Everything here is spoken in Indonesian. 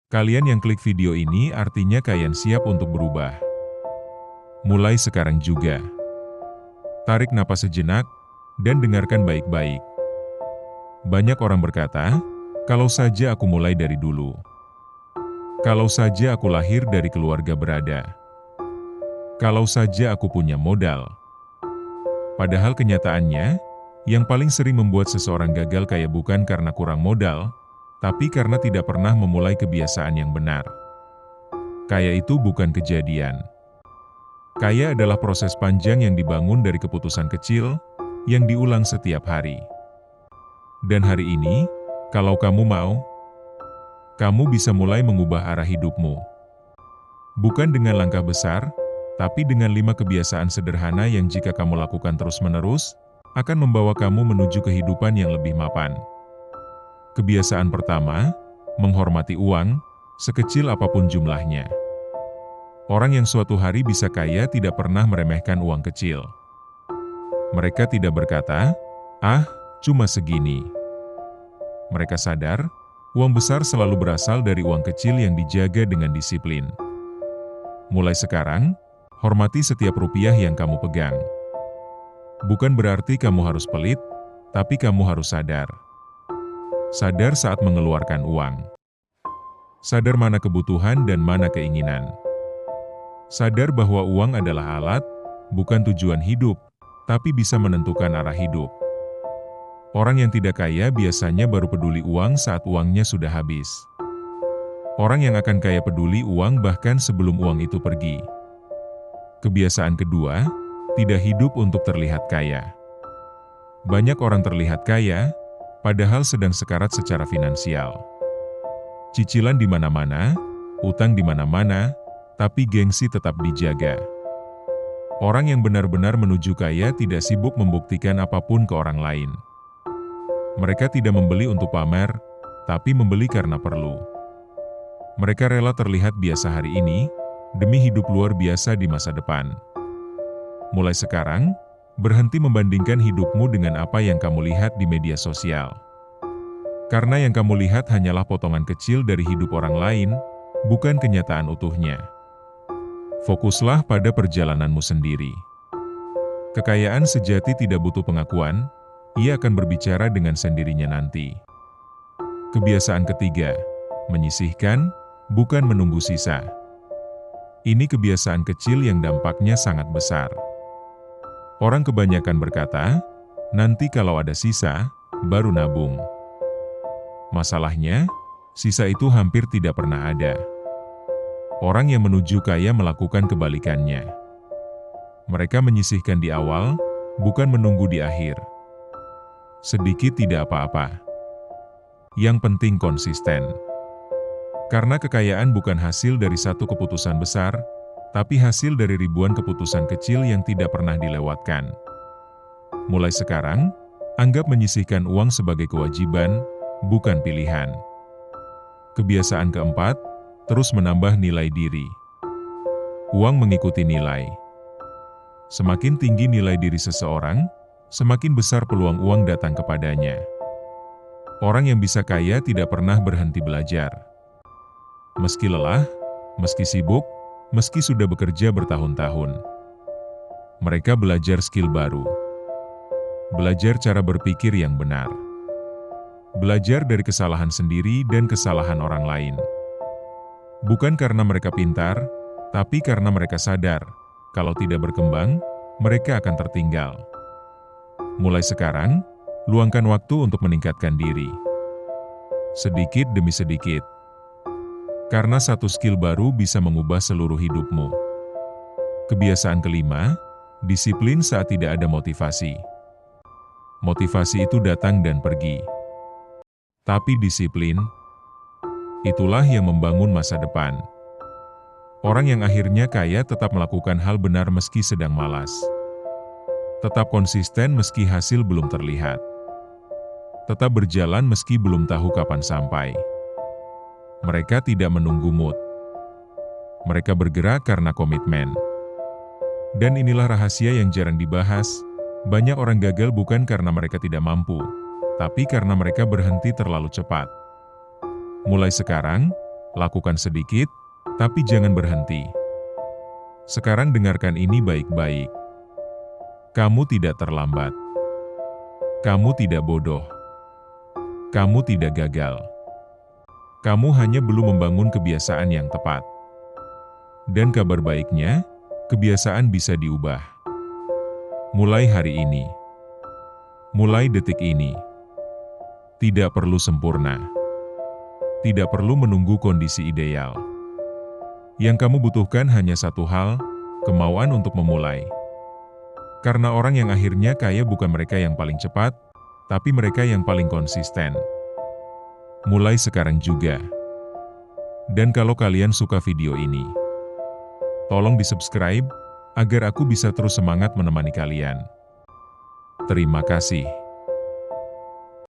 Kalian yang klik video ini artinya kalian siap untuk berubah. Mulai sekarang juga. Tarik napas sejenak, dan dengarkan baik-baik. Banyak orang berkata, kalau saja aku mulai dari dulu. Kalau saja aku lahir dari keluarga berada. Kalau saja aku punya modal. Padahal kenyataannya, yang paling sering membuat seseorang gagal kaya bukan karena kurang modal, tapi karena tidak pernah memulai kebiasaan yang benar. Kaya itu bukan kejadian. Kaya adalah proses panjang yang dibangun dari keputusan kecil, yang diulang setiap hari. Dan hari ini, kalau kamu mau, kamu bisa mulai mengubah arah hidupmu. Bukan dengan langkah besar, tapi dengan 5 kebiasaan sederhana yang jika kamu lakukan terus-menerus, akan membawa kamu menuju kehidupan yang lebih mapan. Kebiasaan pertama, menghormati uang, sekecil apapun jumlahnya. Orang yang suatu hari bisa kaya tidak pernah meremehkan uang kecil. Mereka tidak berkata, "Ah, cuma segini." Mereka sadar, uang besar selalu berasal dari uang kecil yang dijaga dengan disiplin. Mulai sekarang, hormati setiap rupiah yang kamu pegang. Bukan berarti kamu harus pelit, tapi kamu harus sadar. Sadar saat mengeluarkan uang. Sadar mana kebutuhan dan mana keinginan. Sadar bahwa uang adalah alat, bukan tujuan hidup, tapi bisa menentukan arah hidup. Orang yang tidak kaya biasanya baru peduli uang saat uangnya sudah habis. Orang yang akan kaya peduli uang bahkan sebelum uang itu pergi. Kebiasaan kedua, tidak hidup untuk terlihat kaya. Banyak orang terlihat kaya, padahal sedang sekarat secara finansial. Cicilan di mana-mana, utang di mana-mana, tapi gengsi tetap dijaga. Orang yang benar-benar menuju kaya tidak sibuk membuktikan apapun ke orang lain. Mereka tidak membeli untuk pamer, tapi membeli karena perlu. Mereka rela terlihat biasa hari ini, demi hidup luar biasa di masa depan. Mulai sekarang, berhenti membandingkan hidupmu dengan apa yang kamu lihat di media sosial. Karena yang kamu lihat hanyalah potongan kecil dari hidup orang lain, bukan kenyataan utuhnya. Fokuslah pada perjalananmu sendiri. Kekayaan sejati tidak butuh pengakuan, ia akan berbicara dengan sendirinya nanti. Kebiasaan ketiga, menyisihkan, bukan menunggu sisa. Ini kebiasaan kecil yang dampaknya sangat besar. Orang kebanyakan berkata, nanti kalau ada sisa, baru nabung. Masalahnya, sisa itu hampir tidak pernah ada. Orang yang menuju kaya melakukan kebalikannya. Mereka menyisihkan di awal, bukan menunggu di akhir. Sedikit tidak apa-apa. Yang penting konsisten. Karena kekayaan bukan hasil dari satu keputusan besar, tapi hasil dari ribuan keputusan kecil yang tidak pernah dilewatkan. Mulai sekarang, anggap menyisihkan uang sebagai kewajiban, bukan pilihan. Kebiasaan keempat, terus menambah nilai diri. Uang mengikuti nilai. Semakin tinggi nilai diri seseorang, semakin besar peluang uang datang kepadanya. Orang yang bisa kaya tidak pernah berhenti belajar. Meski lelah, meski sibuk, meski sudah bekerja bertahun-tahun. Mereka belajar skill baru. Belajar cara berpikir yang benar. Belajar dari kesalahan sendiri dan kesalahan orang lain. Bukan karena mereka pintar, tapi karena mereka sadar, kalau tidak berkembang, mereka akan tertinggal. Mulai sekarang, luangkan waktu untuk meningkatkan diri. Sedikit demi sedikit. Karena satu skill baru bisa mengubah seluruh hidupmu. Kebiasaan kelima, disiplin saat tidak ada motivasi. Motivasi itu datang dan pergi. Tapi disiplin, itulah yang membangun masa depan. Orang yang akhirnya kaya tetap melakukan hal benar meski sedang malas. Tetap konsisten meski hasil belum terlihat. Tetap berjalan meski belum tahu kapan sampai. Mereka tidak menunggu mood. Mereka bergerak karena komitmen. Dan inilah rahasia yang jarang dibahas. Banyak orang gagal bukan karena mereka tidak mampu, tapi karena mereka berhenti terlalu cepat. Mulai sekarang, Lakukan sedikit, tapi jangan berhenti. Sekarang dengarkan ini baik-baik. Kamu tidak terlambat. Kamu tidak bodoh. Kamu tidak gagal. Kamu hanya belum membangun kebiasaan yang tepat. Dan kabar baiknya, kebiasaan bisa diubah. Mulai hari ini. Mulai detik ini. Tidak perlu sempurna. Tidak perlu menunggu kondisi ideal. Yang kamu butuhkan hanya satu hal, kemauan untuk memulai. Karena orang yang akhirnya kaya bukan mereka yang paling cepat, tapi mereka yang paling konsisten. Mulai sekarang juga. Dan kalau kalian suka video ini, tolong di-subscribe, agar aku bisa terus semangat menemani kalian. Terima kasih.